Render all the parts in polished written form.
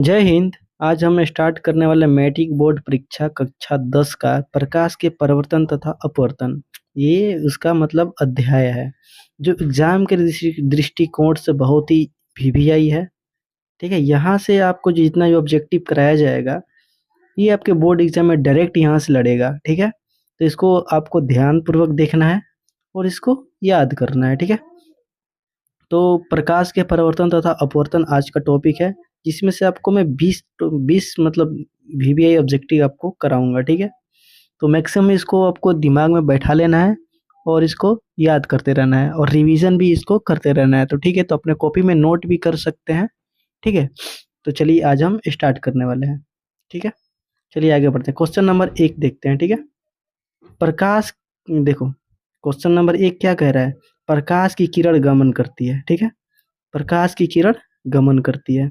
जय हिंद। आज हम स्टार्ट करने वाले मैट्रिक बोर्ड परीक्षा कक्षा 10 का प्रकाश के परिवर्तन तथा अपवर्तन। ये उसका मतलब अध्याय है जो एग्जाम के दृष्टिकोण से बहुत ही वीवीआई है। ठीक है, यहाँ से आपको जितना भी ऑब्जेक्टिव कराया जाएगा ये आपके बोर्ड एग्जाम में डायरेक्ट यहाँ से लड़ेगा। ठीक है, तो इसको आपको ध्यान पूर्वक देखना है और इसको याद करना है। ठीक है, तो प्रकाश के परिवर्तन तथा अपवर्तन आज का टॉपिक है, जिसमें से आपको मैं 20 मतलब वीवीआई ऑब्जेक्टिव आपको कराऊंगा। ठीक है, तो मैक्सिमम इसको आपको दिमाग में बैठा लेना है और इसको याद करते रहना है और रिवीजन भी इसको करते रहना है। तो ठीक है, तो अपने कॉपी में नोट भी कर सकते हैं। ठीक है, तो चलिए आज हम स्टार्ट करने वाले हैं। ठीक है, चलिए आगे बढ़ते हैं। क्वेश्चन नंबर 1 देखते हैं। ठीक है, प्रकाश, देखो क्वेश्चन नंबर 1 क्या कह रहा है। प्रकाश की किरण गमन करती है। ठीक है, प्रकाश की किरण गमन करती है।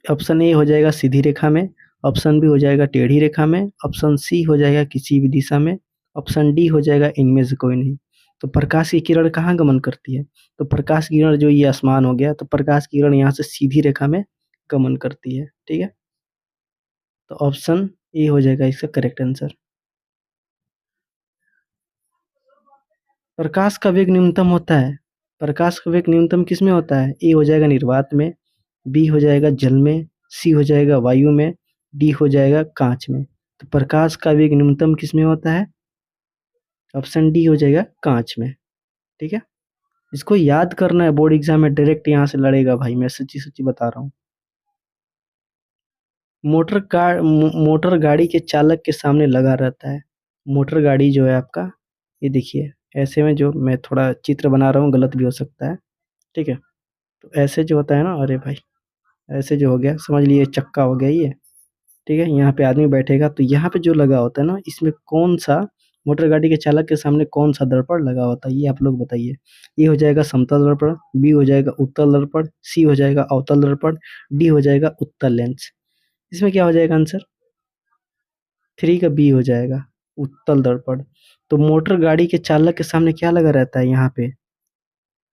ऑप्शन ए हो जाएगा सीधी रेखा में, ऑप्शन बी हो जाएगा टेढ़ी रेखा में, ऑप्शन सी हो जाएगा किसी भी दिशा में, ऑप्शन डी हो जाएगा इनमें से कोई नहीं। तो प्रकाश की किरण कहाँ गमन करती है? तो प्रकाश की किरण जो ये आसमान हो गया, तो प्रकाश की किरण यहाँ से सीधी रेखा में गमन करती है। ठीक है, तो ऑप्शन ए हो जाएगा इसका करेक्ट आंसर। प्रकाश का वेग न्यूनतम होता है, प्रकाश का वेग न्यूनतम किस में होता है? ए हो जाएगा निर्वात में, बी हो जाएगा जल में, सी हो जाएगा वायु में, डी हो जाएगा कांच में। तो प्रकाश का वेग न्यूनतम किस में होता है? ऑप्शन डी हो जाएगा कांच में। ठीक है, इसको याद करना है, बोर्ड एग्जाम में डायरेक्ट यहाँ से लड़ेगा भाई, मैं सच्ची सच्ची बता रहा हूँ। मोटर गाड़ी के चालक के सामने लगा रहता है। मोटर गाड़ी जो है आपका, ये देखिए ऐसे में, जो मैं थोड़ा चित्र बना रहा हूँ गलत भी हो सकता है। ठीक है, तो ऐसे जो होता है ना, अरे भाई ऐसे जो हो गया, समझ लिए चक्का हो गया ये। ठीक है, यहाँ पे आदमी बैठेगा तो यहाँ पे जो लगा होता है ना, इसमें कौन सा मोटर गाड़ी के चालक के सामने कौन सा दर्पण लगा होता है, ये आप लोग बताइए। ए हो जाएगा समतल दर्पण, बी हो जाएगा उत्तल दर्पण, सी हो जाएगा अवतल दर्पण, डी हो जाएगा उत्तल लेंस। इसमें क्या हो जाएगा आंसर? 3 का बी हो जाएगा उत्तल दर्पण। तो मोटर गाड़ी के चालक के सामने क्या लगा रहता है यहाँ पे?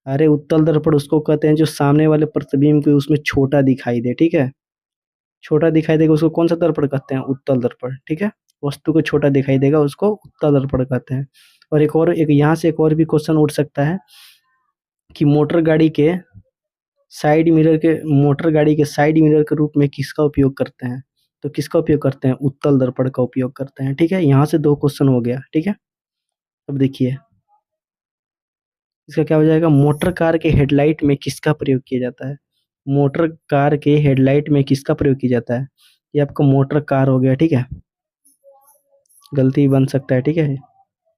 अरे उत्तल दर्पण उसको कहते हैं जो सामने वाले प्रतिबिंब को उसमें छोटा दिखाई दे। ठीक है, छोटा दिखाई देगा उसको कौन सा दर्पण कहते हैं? उत्तल दर्पण। ठीक है, वस्तु को छोटा दिखाई देगा उसको उत्तल दर्पण कहते हैं। और एक यहाँ से एक और भी क्वेश्चन उठ सकता है कि मोटर गाड़ी के साइड मिरर के रूप में किसका उपयोग करते हैं? तो किसका उपयोग करते हैं? उत्तल दर्पण का उपयोग करते हैं। ठीक है, यहाँ से 2 क्वेश्चन हो गया। ठीक है, अब देखिए इसका क्या हो जाएगा। मोटर कार के हेडलाइट में किसका प्रयोग किया जाता है? मोटर कार के हेडलाइट में किसका प्रयोग किया जाता है? ये आपका मोटर कार हो गया। ठीक है, गलती बन सकता है। ठीक है,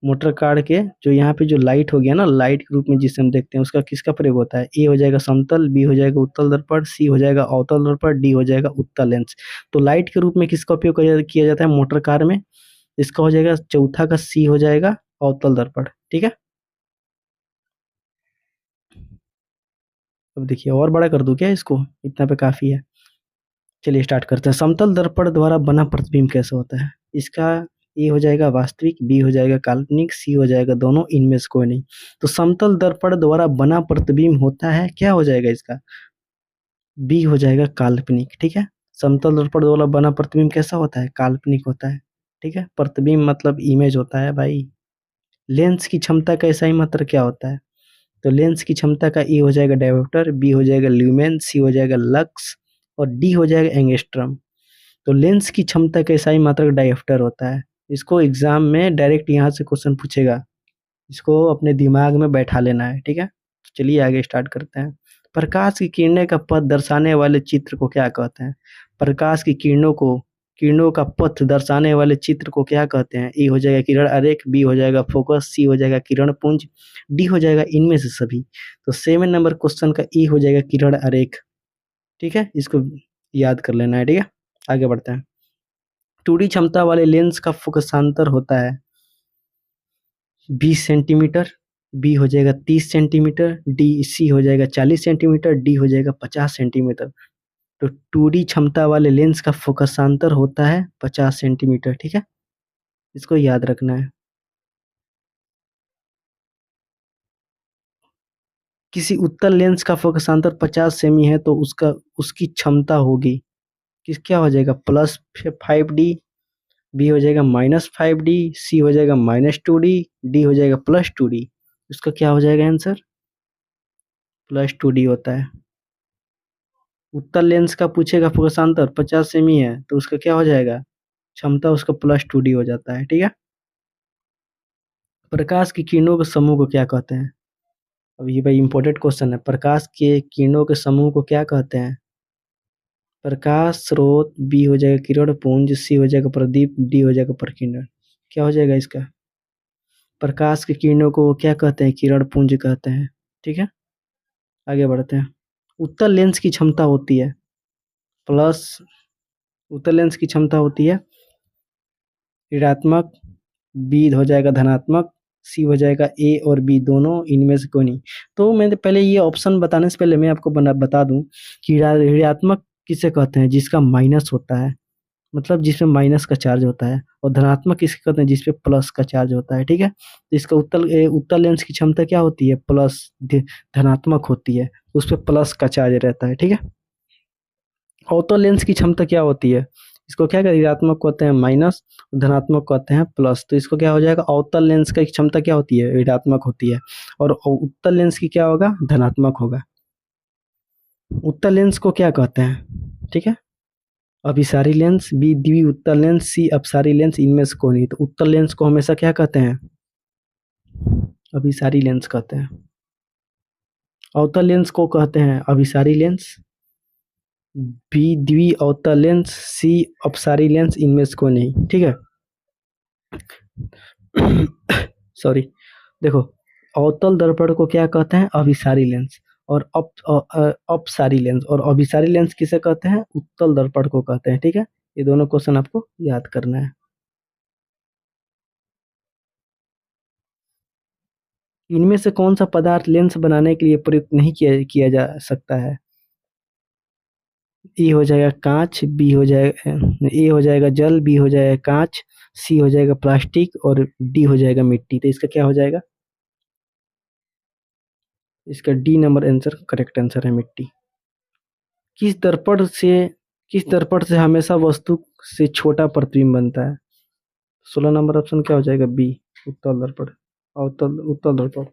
मोटर कार के जो यहाँ पे जो लाइट हो गया ना, लाइट के रूप में जिसे हम देखते हैं, उसका किसका प्रयोग होता है? ए हो जाएगा समतल, बी हो जाएगा उत्तल दर्पण, सी हो जाएगा अवतल दर्पण, डी हो जाएगा उत्तल लेंस। तो लाइट के रूप में किसका उपयोग किया जाता है मोटर कार में? इसका हो जाएगा चौथा का सी हो जाएगा अवतल दर्पण। ठीक है, अब देखिए और बड़ा कर दूं क्या इसको? इतना पे काफी है। चलिए स्टार्ट करते हैं। समतल दर्पण द्वारा बना प्रतिबिंब कैसे होता है? इसका ए हो जाएगा वास्तविक, बी हो जाएगा काल्पनिक, सी हो जाएगा दोनों, इनमें से कोई नहीं। तो समतल दर्पण द्वारा बना प्रतिबिंब होता है, क्या हो जाएगा इसका? बी हो जाएगा काल्पनिक। ठीक है, समतल दर्पण द्वारा बना प्रतिबिंब कैसा होता है? काल्पनिक होता है। ठीक है, प्रतिबिंब मतलब इमेज होता है भाई। लेंस की क्षमता का SI मात्रक क्या होता है? तो लेंस की क्षमता का ए हो जाएगा डायोप्टर, बी हो जाएगा ल्यूमेन, सी हो जाएगा लक्स और डी हो जाएगा एंगस्ट्रम। तो लेंस की क्षमता का SI मात्रक डायोप्टर होता है। इसको एग्जाम में डायरेक्ट यहाँ से क्वेश्चन पूछेगा, इसको अपने दिमाग में बैठा लेना है। ठीक है, तो चलिए आगे स्टार्ट करते हैं। प्रकाश की किरणें का पथ दर्शाने वाले चित्र को क्या कहते हैं? प्रकाश की किरणों का पथ दर्शाने वाले चित्र को क्या कहते हैं? ए हो जाएगा किरण आरेख, बी हो जाएगा फोकस, सी हो जाएगा किरण पुंज, डी हो जाएगा इनमें से सभी। तो 7 नंबर क्वेश्चन का ए हो जाएगा किरण आरेख। ठीक है, इसको याद कर लेना है। ठीक है, आगे बढ़ते हैं। 2D क्षमता वाले लेंस का फोकसांतर होता है 20 सेंटीमीटर, बी हो जाएगा 30 सेंटीमीटर, डी सी हो जाएगा 40 सेंटीमीटर, डी हो जाएगा 50 सेंटीमीटर। तो 2D क्षमता वाले लेंस का फोकसांतर होता है 50 सेंटीमीटर। ठीक है, इसको याद रखना है। किसी उत्तल लेंस का फोकसांतर 50 सेमी है तो उसकी क्षमता होगी किस क्या हो जाएगा +5D, बी हो जाएगा -5D, सी हो जाएगा -2D, डी हो जाएगा +2D। उसका क्या हो जाएगा आंसर? +2D होता है। उत्तल लेंस का पूछेगा फोकसांतर 50 सेमी है तो उसका क्या हो जाएगा? क्षमता उसका +2D हो जाता है। ठीक है। प्रकाश की किरणों के समूह को क्या कहते हैं? अब ये भाई इंपॉर्टेंट क्वेश्चन है। प्रकाश के किरणों के समूह को क्या कहते हैं? प्रकाश स्रोत, बी हो जाएगा किरण पुंज, सी हो जाएगा प्रदीप, डी हो जाएगा प्रकीर्णन। क्या हो जाएगा इसका? प्रकाश की किरणों को क्या कहते हैं? किरण पुंज कहते हैं। ठीक है। आगे बढ़ते हैं। उत्तल लेंस की क्षमता होती है प्लस उत्तल लेंस की क्षमता होती है ऋणात्मक, बी हो जाएगा धनात्मक, सी हो जाएगा ए और बी दोनों, इनमें से कोई नहीं। तो मैंने पहले ये ऑप्शन बताने से पहले मैं आपको बता दूं कि ऋणात्मक किसे कहते हैं? जिसका माइनस होता है, मतलब जिसमें माइनस का चार्ज होता है। और धनात्मक किसे कहते हैं? जिसपे प्लस का चार्ज होता है। ठीक है। तो इसका उत्तल लेंस की क्षमता क्या होती है? धनात्मक होती है, उस पर प्लस का चार्ज रहता है। ठीक है। अवतल लेंस की क्षमता क्या होती है? इसको क्या कहते हैं? ऋणात्मक कहते हैं माइनस, धनात्मक कहते हैं प्लस। तो इसको क्या हो जाएगा? अवतल लेंस की क्षमता क्या होती है? ऋणात्मक होती है। और उत्तल लेंस की क्या होगा? धनात्मक होगा। उत्तल लेंस को क्या कहते हैं? ठीक है। अभिसारी लेंस, बी द्वि उत्तल लेंस, सी अपसारी लेंस, इनमें से कोई नहीं। तो उत्तल लेंस को हमेशा क्या कहते हैं? अभिसारी लेंस कहते हैं। अवतल लेंस को कहते हैं अभिसारी लेंस, बी द्वि अवतल लेंस, सी अपसारी लेंस, इनमें से कोई नहीं। ठीक है। सॉरी। देखो, अवतल दर्पण को क्या कहते हैं? अभिसारी लेंस। और अपसारी लेंस और अभिसारी लेंस किसे कहते हैं? उत्तल दर्पण को कहते हैं। ठीक है। ये दोनों क्वेश्चन आपको याद करना है। इनमें से कौन सा पदार्थ लेंस बनाने के लिए प्रयुक्त नहीं किया जा सकता है? ए हो जाएगा कांच, बी हो जाएगा ए हो जाएगा जल, बी हो जाएगा कांच, सी हो जाएगा प्लास्टिक और डी हो जाएगा मिट्टी। तो इसका क्या हो जाएगा? इसका D number answer correct answer है, मिट्टी। किस दर्पण से किस दर्पण से हमेशा वस्तु से छोटा प्रतिबिंब बनता है? 16 नंबर ऑप्शन क्या हो जाएगा? बी, उत्तल दर्पण। उत्तल उत्तल दर्पण।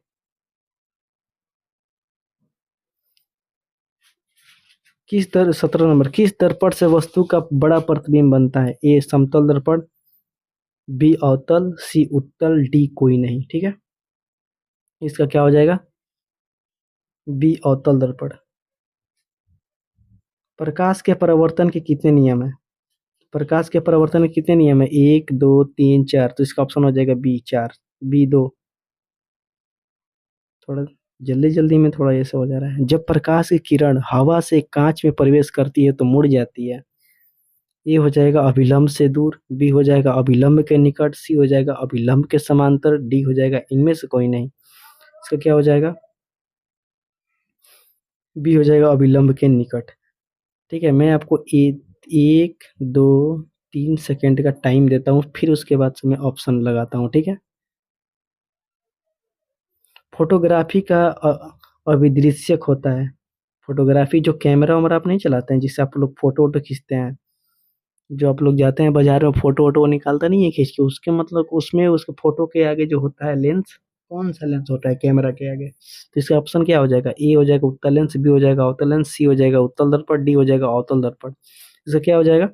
17 नंबर, किस दर्पण से वस्तु का बड़ा प्रतिबिंब बनता है? ए समतल दर्पण, बी अवतल, सी उत्तल, डी कोई नहीं। ठीक है। इसका क्या हो जाएगा? बी अवतल दर्पण। प्रकाश के परावर्तन के कितने नियम है? प्रकाश के परावर्तन के कितने नियम है? 1 2 3 4। तो इसका ऑप्शन हो जाएगा बी 4, बी 2। थोड़ा जल्दी जल्दी में थोड़ा ऐसा हो जा रहा है। जब प्रकाश की किरण हवा से कांच में प्रवेश करती है तो मुड़ जाती है। ए हो जाएगा अभिलंब से दूर, बी हो जाएगा अभिलंब के निकट, सी हो जाएगा अभिलंब के समांतर, डी हो जाएगा इनमें से कोई नहीं। इसका क्या हो जाएगा? बी हो जाएगा अभिलंब के निकट। ठीक है। मैं आपको 1 2 3 सेकेंड का टाइम देता हूँ, फिर उसके बाद से मैं ऑप्शन लगाता हूँ। ठीक है। फोटोग्राफी का अभिदृश्यक होता है। फोटोग्राफी जो कैमरा वैमरा आप नहीं चलाते हैं, जिससे आप लोग फोटो वोटो खींचते हैं, जो आप लोग जाते हैं बाजार में फोटो वोटो निकालता नहीं है खींच के, उसके मतलब उसमें उसके फोटो के आगे जो होता है लेंस, कौन सा लेंस होता है कैमरा के आगे? तो इसका ऑप्शन क्या हो जाएगा? ए हो जाएगा उत्तल लेंस, बी हो जाएगा अवतल लेंस, सी हो जाएगा उत्तल दर्पण, डी हो जाएगा अवतल दर्पण। इसका क्या हो जाएगा?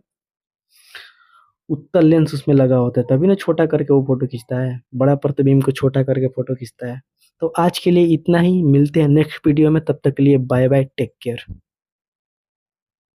उत्तल लेंस उसमें लगा होता है, तभी ना छोटा करके वो फोटो खींचता है, बड़ा प्रतिबिंब को छोटा करके फोटो खींचता है। तो आज के लिए इतना ही, मिलते हैं नेक्स्ट वीडियो में, तब तक के लिए बाय बाय, टेक केयर।